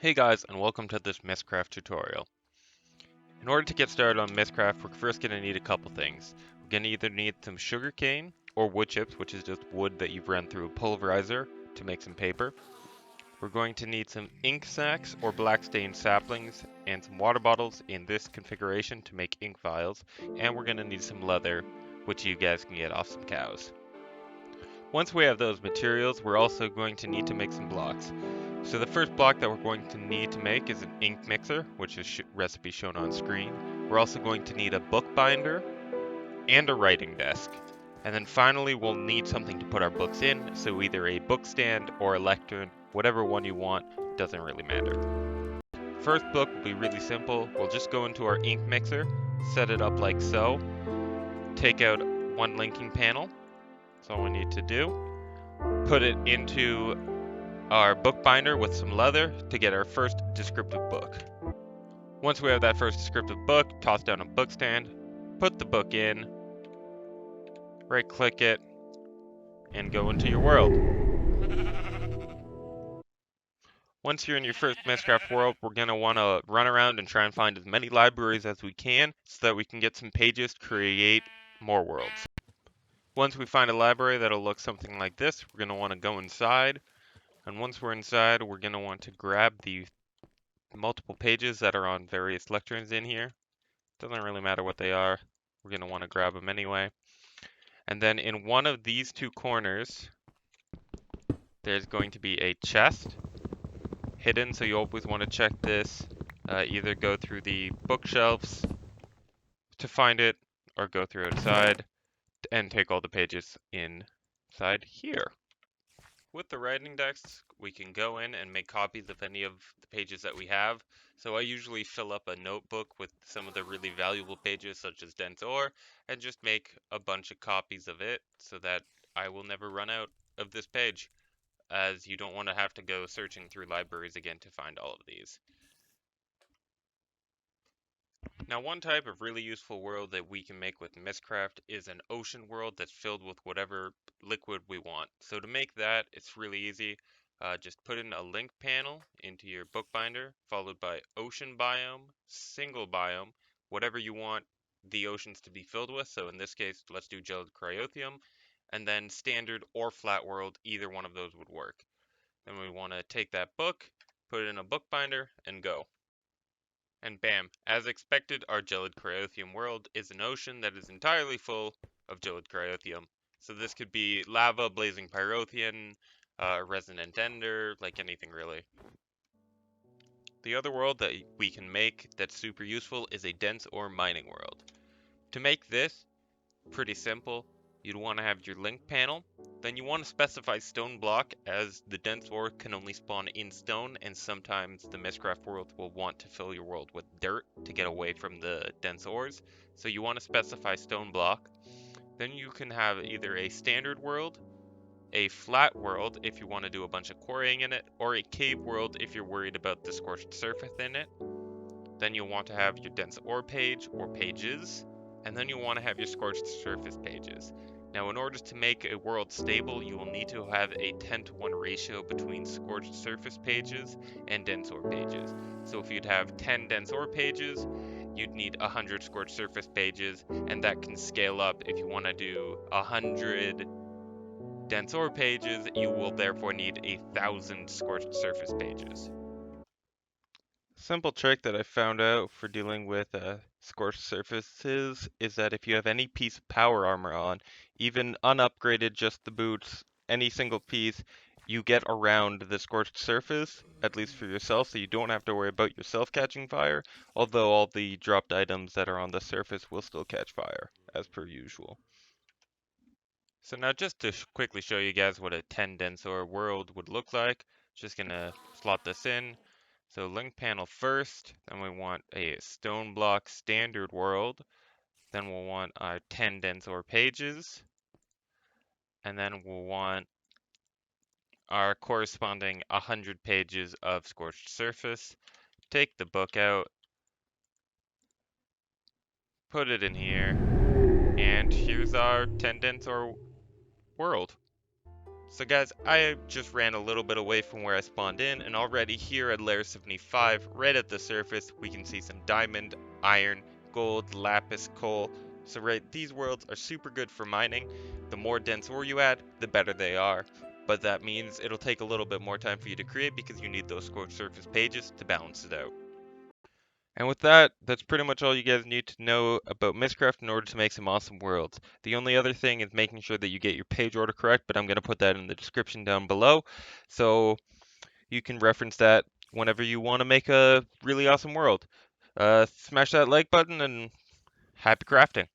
Hey guys, and welcome to this Mystcraft tutorial. In order to get started on Mystcraft, we're first going to need a couple things. We're going to either need some sugarcane or wood chips, which is just wood that you've run through a pulverizer to make some paper. We're going to need some ink sacs or black stained saplings and some water bottles in this configuration to make ink vials, and we're going to need some leather, which you guys can get off some cows. Once we have those materials, we're also going to need to make some blocks. So the first block that we're going to need to make is an ink mixer, which is recipe shown on screen. We're also going to need a bookbinder and a writing desk. And then finally, we'll need something to put our books in, so either a book stand or a lectern, whatever one you want, doesn't really matter. First book will be really simple. We'll just go into our ink mixer, set it up like so, take out one linking panel. That's all we need to do. Put it into our bookbinder with some leather to get our first descriptive book. Once we have that first descriptive book, toss down a book stand, put the book in, right click it, and go into your world. Once you're in your first Mystcraft world, we're going to want to run around and try and find as many libraries as we can so that we can get some pages to create more worlds. Once we find a library that'll look something like this, we're going to want to go inside. And once we're inside, we're going to want to grab the multiple pages that are on various lecterns in here. Doesn't really matter what they are. We're going to want to grab them anyway. And then in one of these two corners, there's going to be a chest hidden, so you always want to check this. Either go through the bookshelves to find it, or go through outside and take all the pages inside here. With the writing desk, we can go in and make copies of any of the pages that we have. So I usually fill up a notebook with some of the really valuable pages, such as dense ore, and just make a bunch of copies of it so that I will never run out of this page, as you don't want to have to go searching through libraries again to find all of these. Now, one type of really useful world that we can make with Mystcraft is an ocean world that's filled with whatever liquid we want. So to make that, it's really easy. Just put in a link panel into your bookbinder, followed by ocean biome, single biome, whatever you want the oceans to be filled with. So in this case, let's do gelid cryotheum, and then standard or flat world, either one of those would work. Then we want to take that book, put it in a bookbinder, and go. And bam, as expected, our gelid cryotheum world is an ocean that is entirely full of gelid cryotheum. So this could be lava, blazing pyrotheum, resonant ender, like anything really. The other world that we can make that's super useful is a dense ore mining world. To make this, pretty simple. You'd want to have your link panel. Then you want to specify stone block, as the dense ore can only spawn in stone, and sometimes the Mystcraft world will want to fill your world with dirt to get away from the dense ores. So you want to specify stone block. Then you can have either a standard world, a flat world if you want to do a bunch of quarrying in it, or a cave world if you're worried about the scorched surface in it. Then you'll want to have your dense ore page or pages, and then you'll want to have your scorched surface pages. Now, in order to make a world stable, you will need to have a 10:1 ratio between scorched surface pages and dense ore pages. So if you'd have 10 dense ore pages, you'd need 100 scorched surface pages, and that can scale up. If you want to do 100 dense ore pages, you will therefore need 1,000 scorched surface pages. Simple trick that I found out for dealing with scorched surfaces is that if you have any piece of power armor on, even unupgraded, just the boots, any single piece, you get around the scorched surface, at least for yourself, so you don't have to worry about yourself catching fire, although all the dropped items that are on the surface will still catch fire, as per usual. So now just to quickly show you guys what a 10 dense ore world would look like, just gonna slot this in. So link panel first, then we want a stone block standard world, then we'll want our 10 dense ore pages, and then we'll want our corresponding 100 pages of scorched surface. Take the book out, put it in here, and here's our 10 dense ore world. So guys, I just ran a little bit away from where I spawned in, and already here at layer 75, right at the surface, we can see some diamond, iron, gold, lapis, coal. So right, these worlds are super good for mining. The more dense ore you add, the better they are. But that means it'll take a little bit more time for you to create because you need those scorched surface pages to balance it out. And with that, that's pretty much all you guys need to know about Mystcraft in order to make some awesome worlds. The only other thing is making sure that you get your page order correct, but I'm going to put that in the description down below. So you can reference that whenever you want to make a really awesome world. Smash that like button and happy crafting.